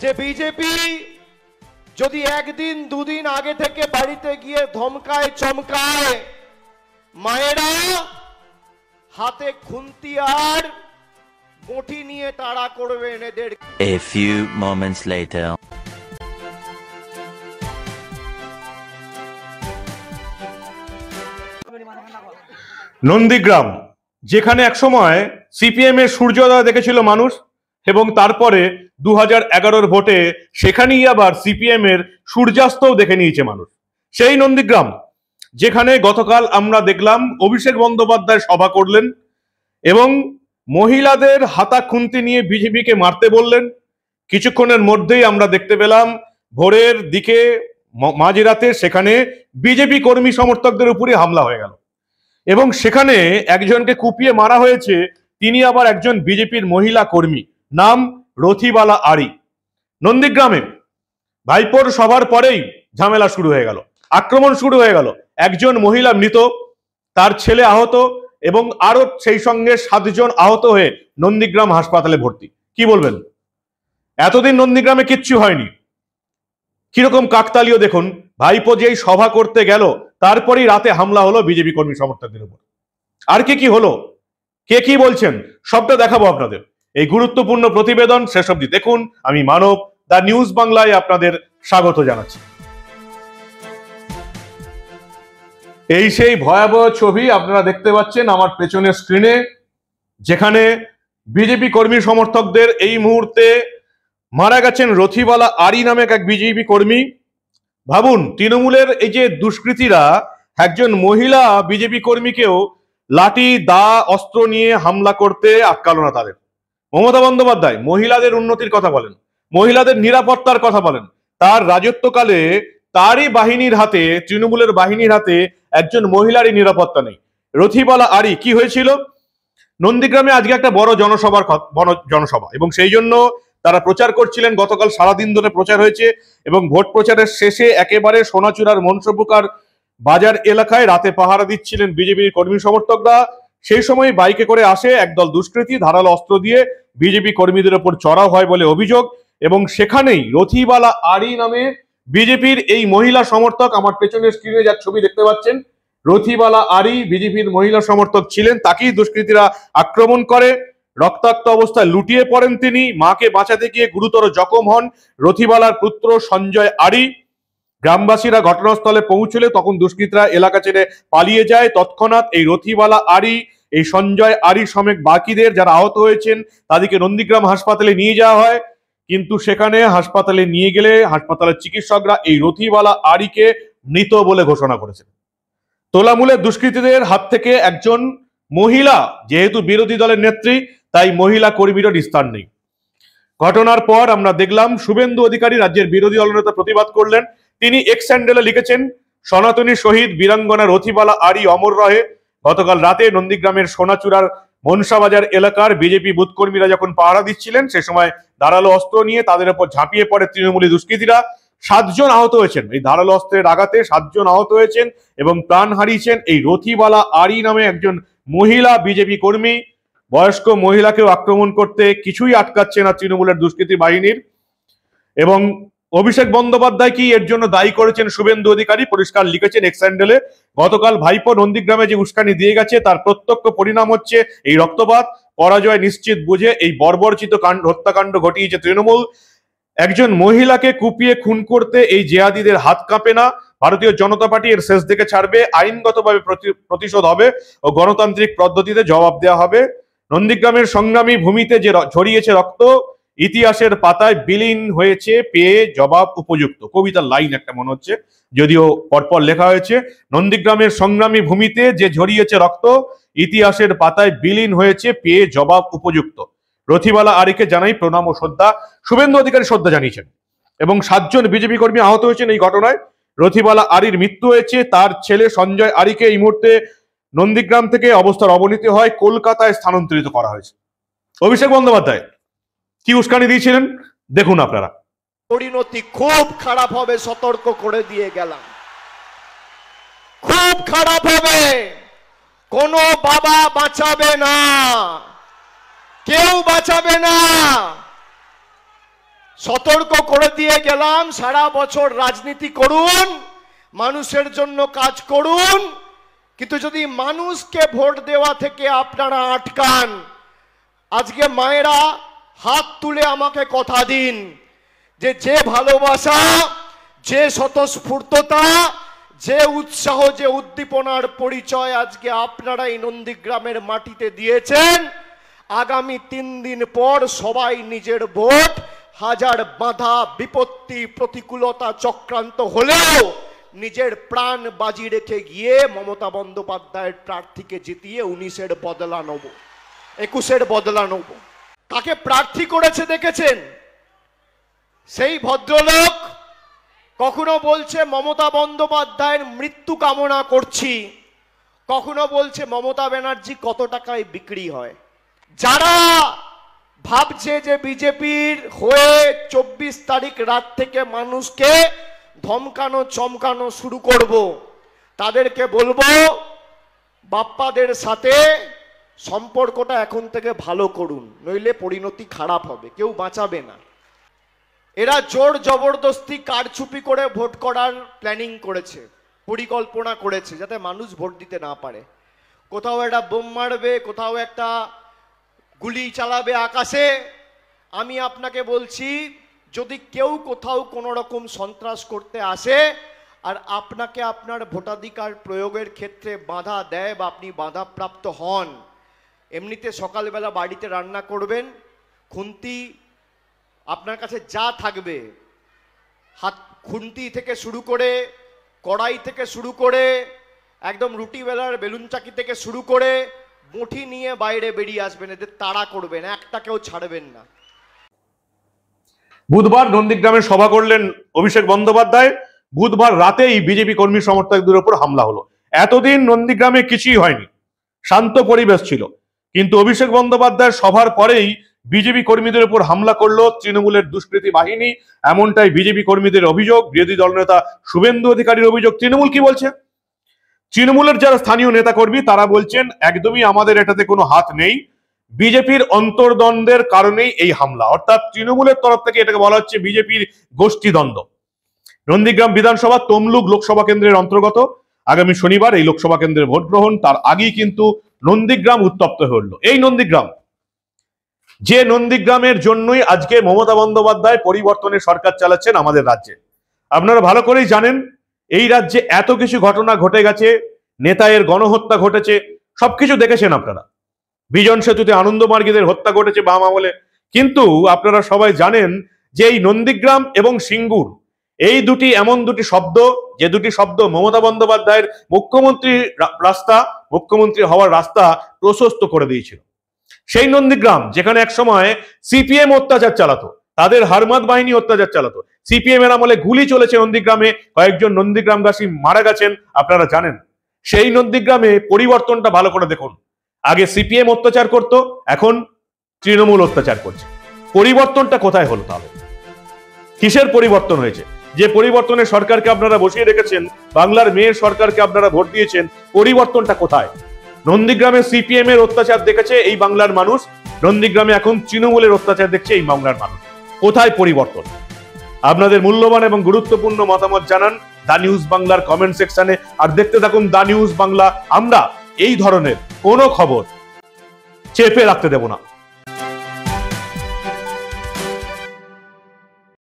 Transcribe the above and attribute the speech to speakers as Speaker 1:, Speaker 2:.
Speaker 1: যে বিজেপি যদি একদিন দুদিন আগে থেকে বাড়িতে গিয়ে ধমকায় চমকায়, মায়েরা হাতে খুন্তি আর বটি নিয়ে তাড়া করবেন এদের।
Speaker 2: A few moments later.
Speaker 3: Nandigram, যেখানে একসময় সিপিএম এর সূর্যোদয় দেখেছিল মানুষ, এবং তারপরে 2011 ভোটে সেখানেই আবার সিপিএম এর সূর্যাস্তও দেখে নিয়েছে মানুষ। সেই নন্দীগ্রাম যেখানে গতকাল আমরা দেখলাম অভিষেক বন্দ্যোপাধ্যায় সভা করলেন এবং মহিলাদের হাতা খুন্তি নিয়ে বিজেপিকে মারতে বললেন। কিছুক্ষণের মধ্যেই আমরা দেখতে পেলাম ভোরের দিকে মাঝরাতে সেখানে বিজেপি কর্মী সমর্থকদের উপরে হামলা হয়ে গেল এবং সেখানে একজনকে কুপিয়ে মারা হয়েছে। তিনি আবার একজন বিজেপির মহিলা কর্মী, নাম রথিবালা আরি। নন্দীগ্রামে ভাইপোর সভার পরেই ঝামেলা শুরু হয়ে গেল, আক্রমণ শুরু হয়ে গেল। একজন মহিলা মৃত, তার ছেলে আহত এবং আরো সেই সঙ্গে 7 জন আহত হয়ে নন্দীগ্রাম হাসপাতালে ভর্তি। কি বলবেন? এতদিন নন্দীগ্রামে কিচ্ছু হয়নি, কিরকম কাকতালীয় দেখুন। ভাইপো যেই সভা করতে গেল তারপরেই রাতে হামলা হলো বিজেপি কর্মী সমর্থকদের উপর। আর কি হলো, কে কি বলছেন, সবটা দেখাবো আপনাদের এই গুরুত্বপূর্ণ প্রতিবেদন। শেষ অবধি দেখুন। আমি মানব, দা নিউজ বাংলায় আপনাদের স্বাগত জানাচ্ছি। এই সেই ভয়াবহ ছবি আপনারা দেখতে পাচ্ছেন আমার পেছনের স্ক্রিনে, যেখানে বিজেপি কর্মী সমর্থকদের এই মুহূর্তে মারা গেছেন রথিবালা আরি নামে এক বিজেপি কর্মী। ভাবুন, তৃণমূলের এই যে দুষ্কৃতীরা একজন মহিলা বিজেপি কর্মীকেও লাঠি দা অস্ত্র নিয়ে হামলা করতে আটকালো না তাদের। মমতা বন্দ্যোপাধ্যায় মহিলাদের উন্নতির কথা বলেন, মহিলাদের নিরাপত্তার কথা বলেন। তার রাজত্বকালে তারই বাহিনীর হাতে, তৃণমূলের বাহিনীর হাতে একজন মহিলারই নিরাপত্তা নেই। রথিবালা আরি কি হয়েছিল? নন্দীগ্রামে আজকে একটা বড় জনসভা এবং সেই জন্য তারা প্রচার করছিলেন। গতকাল সারাদিন ধরে প্রচার হয়েছে এবং ভোট প্রচারের শেষে একেবারে সোনাচূড়ার মনসপুকার বাজার এলাকায় রাতে পাহারা দিচ্ছিলেন বিজেপির কর্মী সমর্থকরা। সেই সময় বাইকে করে আসে একদল দুষ্কৃতী, ধারালো অস্ত্র দিয়ে বিজেপি কর্মীদের ওপর চড়াও হয় বলে অভিযোগ। এবং সেখানেই রথিবালা আরি নামে বিজেপির এই মহিলা সমর্থক, আমার পেছনের স্ক্রিনে যার ছবি দেখতে পাচ্ছেন, রথিবালা আরি বিজেপির মহিলা সমর্থক ছিলেন, তাকেই দুষ্কৃতীরা আক্রমণ করে। রক্তাক্ত অবস্থায় লুটিয়ে পড়েন তিনি। মাকে বাঁচাতে গিয়ে গুরুতর জখম হন রথিবালার পুত্র সঞ্জয় আরি। গ্রামবাসীরা ঘটনাস্থলে পৌঁছলে তখন দুষ্কৃতীরা এলাকা ছেড়ে পালিয়ে যায়। তৎক্ষণাৎ এই রথিবালা আরি, এই সঞ্জয় আরি সমেত বাকিদের যারা আহত হয়েছেন তাদেরকে নন্দীগ্রাম হাসপাতালে নিয়ে যাওয়া হয়। কিন্তু সেখানে হাসপাতালে নিয়ে গেলে হাসপাতালের চিকিৎসকরা এই রথিবালা আরিকে মৃত বলে ঘোষণা করেছেন। তোলামূলের দুষ্কৃতীদের হাত থেকে একজন মহিলা, যেহেতু বিরোধী দলের নেত্রী, তাই মহিলা কর্মীরও নিস্তার নেই। ঘটনার পর আমরা দেখলাম শুভেন্দু অধিকারী, রাজ্যের বিরোধী দলনেতা, প্রতিবাদ করলেন। তিনি এক্স হ্যান্ডেলে লিখেছেন, সনাতনী শহীদ বীরাঙ্গনা রথিবালা আরি অমর রহে। গতকাল রাতে নন্দীগ্রামের সোনাচূড়ার মনসাবাজার এলাকার বিজেপি বুথ কর্মীরা যখন পাহারা দিচ্ছিলেন, সে সময় ধারালো অস্ত্র নিয়ে তাদের উপর ঝাঁপিয়ে পড়ে তৃণমূলী দুষ্কৃতীরা। 7 জন আহত হয়েছেন। এই ধারালো অস্ত্রের আঘাতে 7 জন আহত হয়েছেন এবং প্রাণ হারিয়েছেন এই রথিবালা আরি নামে একজন মহিলা বিজেপি কর্মী। বয়স্ক মহিলাকেও আক্রমণ করতে কিছুই আটকাচ্ছে না তৃণমূলের দুষ্কৃতী বাহিনীর। এবং অভিষেক বন্দ্যোপাধ্যায় কি এর জন্য দায়ী করেছেন শুভেন্দু অধিকারী, পরিষ্কার লিখেছেন এক্স হ্যান্ডেলে, গতকাল ভাইপো নন্দীগ্রামে যে উস্কানি দিয়ে গেছে তার প্রত্যক্ষ পরিণাম হচ্ছে এই রক্তপাত। পরাজয় নিশ্চিত বুঝে এই বর্বরচিত হত্যাকাণ্ড ঘটিয়েছে তৃণমূল। একজন মহিলাকে কুপিয়ে খুন করতে এই জেহাদিদের হাত কাঁপে না। ভারতীয় জনতা পার্টি এর শেষ দেখে ছাড়বে, আইনগতভাবে প্রতিশোধ হবে ও গণতান্ত্রিক পদ্ধতিতে জবাব দেওয়া হবে। নন্দীগ্রামের সংগ্রামী ভূমিতে যে ঝরিয়েছে রক্ত, ইতিহাসের পাতায় বিলীন হয়েছে পেয়ে জবাব উপযুক্ত। কবিতার লাইন একটা মনে হচ্ছে, যদিও পরপর লেখা হয়েছে। নন্দীগ্রামের সংগ্রামী ভূমিতে যে ঝরিয়েছে রক্ত, ইতিহাসের পাতায় বিলীন হয়েছে পেয়ে জবাব উপযুক্ত। রথিবালা আরিকে জানাই প্রণাম ও শ্রদ্ধা। শুভেন্দু অধিকারী শ্রদ্ধা জানিয়েছেন এবং 7 জন বিজেপি কর্মী আহত হয়েছেন এই ঘটনায়। রথিবালা আরির মৃত্যু হয়েছে। তার ছেলে সঞ্জয় আরিকে এই মুহূর্তে নন্দীগ্রাম থেকে অবস্থার অবনতি হয় কলকাতায় স্থানান্তরিত করা হয়েছে। অভিষেক বন্দ্যোপাধ্যায় কি উস্কানি দিয়েছিলেন দেখুন আপনারা।
Speaker 1: পরিণতি খুব খারাপ হবে, সতর্ক করে দিয়ে গেলাম। খুব খারাপ হবে, কোনো বাবা বাঁচাবে না, কেউ বাঁচাবে না। সতর্ক করে দিয়ে গেলাম, সারা বছর রাজনীতি করুন, মানুষের জন্য কাজ করুন, কিন্তু যদি মানুষকে ভোট দেওয়া থেকে আপনারা আটকান, আজকে মায়েরা হাত তুলে আমাকে কথা দিন যে ভালোবাসা, যে স্বতঃস্ফূর্ততা, যে উৎসাহ, যে উদ্দীপনার পরিচয় আজকে আপনারা এই নন্দীগ্রামের মাটিতে দিয়েছেন, আগামী 3 দিন পর সবাই নিজের ভোট, হাজার বাধা বিপত্তি প্রতিকূলতা চক্রান্ত হলেও নিজের প্রাণ বাজি রেখে গিয়ে মমতা বন্দ্যোপাধ্যায়ের প্রার্থীকে জিতিয়ে 19-এর বদলা নেব, 21-এর বদলা নেব। তাকে প্রার্থী করেছে দেখেছেন? সেই ভদ্রলোক কখনো বলছে মমতা বন্দ্যোপাধ্যায়ের মৃত্যু কামনা করছি, কখনো বলছে মমতা ব্যানার্জি কত টাকায় বিক্রি হয়। যারা ভাবছে যে বিজেপির হয়ে 24 তারিখ রাত থেকে মানুষকে ধমকানো চমকানো শুরু করব, তাদেরকে বলবো বাপ্পাদের সাথে সম্পর্কটা এখন থেকে ভালো করুন, নইলে পরিণতি খারাপ হবে, কেউ বাঁচাবে না। এরা জোর জবরদস্তি কারচুপি করে ভোট করার প্ল্যানিং করেছে, পরিকল্পনা করেছে যাতে মানুষ ভোট দিতে না পারে। কোথাও একটা বোম মারবে, কোথাও একটা গুলি চালাবে আকাশে। আমি আপনাকে বলছি, যদি কেউ কোথাও কোনো রকম সন্ত্রাস করতে আসে আর আপনাকে আপনার ভোটাধিকার প্রয়োগের ক্ষেত্রে বাধা দেয় বা আপনি বাধাপ্রাপ্ত হন, এমনিতে সকালবেলা বাড়িতে রান্না করবেন, খুন্তি আপনার কাছে যা থাকবে, হাত খুন্তি থেকে শুরু করে, কড়াই থেকে শুরু করে, একদম রুটি বেলার বেলুন চাকি থেকে শুরু করে মুঠি নিয়ে বাইরে বেরিয়ে আসবেন, এদের তাড়া করবেন, একটাকেও ছাড়বেন না।
Speaker 3: বুধবার নন্দীগ্রামে সভা করলেন অভিষেক বন্দ্যোপাধ্যায়। বুধবার রাতেই বিজেপি কর্মী সমর্থকদের উপর হামলা হলো। এতদিন নন্দীগ্রামে কিছুই হয়নি, শান্ত পরিবেশ ছিল, কিন্তু অভিষেক বন্দ্যোপাধ্যায়ের সভার পরেই বিজেপি কর্মীদের উপর হামলা করলো তৃণমূলের দুষ্কৃতী বাহিনী, এমনটাই বিজেপি কর্মীদের অভিযোগ। বিরোধী দলনেতা শুভেন্দু অধিকারীর অভিযোগ। তৃণমূল কি বলছে? তৃণমূলের যারা স্থানীয় নেতাকর্মী তারা বলছেন একদমই আমাদের এটাতে কোনো হাত নেই, বিজেপির অন্তর্দ্বন্দ্বের কারণেই এই হামলা। অর্থাৎ তৃণমূলের তরফ থেকে এটাকে বলা হচ্ছে বিজেপির গোষ্ঠীদ্বন্দ্ব। নন্দীগ্রাম বিধানসভা তমলুক লোকসভা কেন্দ্রের অন্তর্গত। আগামী শনিবার এই লোকসভা কেন্দ্রের ভোট গ্রহণ, তার আগেই কিন্তু নন্দীগ্রাম উত্তপ্ত হয়ে উঠল। এই নন্দীগ্রাম, যে নন্দীগ্রামের জন্যই আজকে মমতা বন্দ্যোপাধ্যায় পরিবর্তনের সরকার চালাচ্ছেন আমাদের রাজ্যে। আপনারা ভালো করেই জানেন এই রাজ্যে এত কিছু ঘটনা ঘটে গেছে, নেতায়ের গণহত্যা ঘটেছে, সবকিছু দেখেছেন আপনারা। বিজন সেতুতে আনন্দমার্গীদের হত্যা ঘটেছে বাম আমলে। কিন্তু আপনারা সবাই জানেন যে এই নন্দীগ্রাম এবং সিঙ্গুর, এই দুটি এমন দুটি শব্দ, যে দুটি শব্দ মমতা বন্দ্যোপাধ্যায়ের মুখ্যমন্ত্রী হওয়ার রাস্তা প্রশস্ত করে দিয়েছিল। সেই নন্দীগ্রাম যেখানে একসময় সিপিএম অত্যাচার চালাতো, তাদের হারমাদ বাহিনী অত্যাচার চালাতো, সিপিএম এর আমলে গুলি চলেছে নন্দীগ্রামে, কয়েকজন নন্দীগ্রামবাসী মারা গেছেন, আপনারা জানেন। সেই নন্দীগ্রামে পরিবর্তনটা ভালো করে দেখুন। আগে সিপিএম অত্যাচার করত, এখন তৃণমূল অত্যাচার করছে। পরিবর্তনটা কোথায় হলো তাহলে? কিসের পরিবর্তন হয়েছে? যে পরিবর্তনের সরকারকে আপনারা বসিয়ে রেখেছেন, বাংলার মেয়ের সরকারকে আপনারা ভোট দিয়েছেন, পরিবর্তনটা কোথায়? নন্দীগ্রামে সিপিএম এর অত্যাচার দেখেছে এই বাংলার মানুষ, নন্দীগ্রামে এখন তৃণমূলের অত্যাচার দেখছে এই বাংলার মানুষ। কোথায় পরিবর্তন? আপনাদের মূল্যবান এবং গুরুত্বপূর্ণ মতামত জানান দা নিউজ বাংলার কমেন্ট সেকশনে। আর দেখতে থাকুন দা নিউজ বাংলা। আমরা এই ধরনের কোনো খবর চেপে রাখতে দেব না।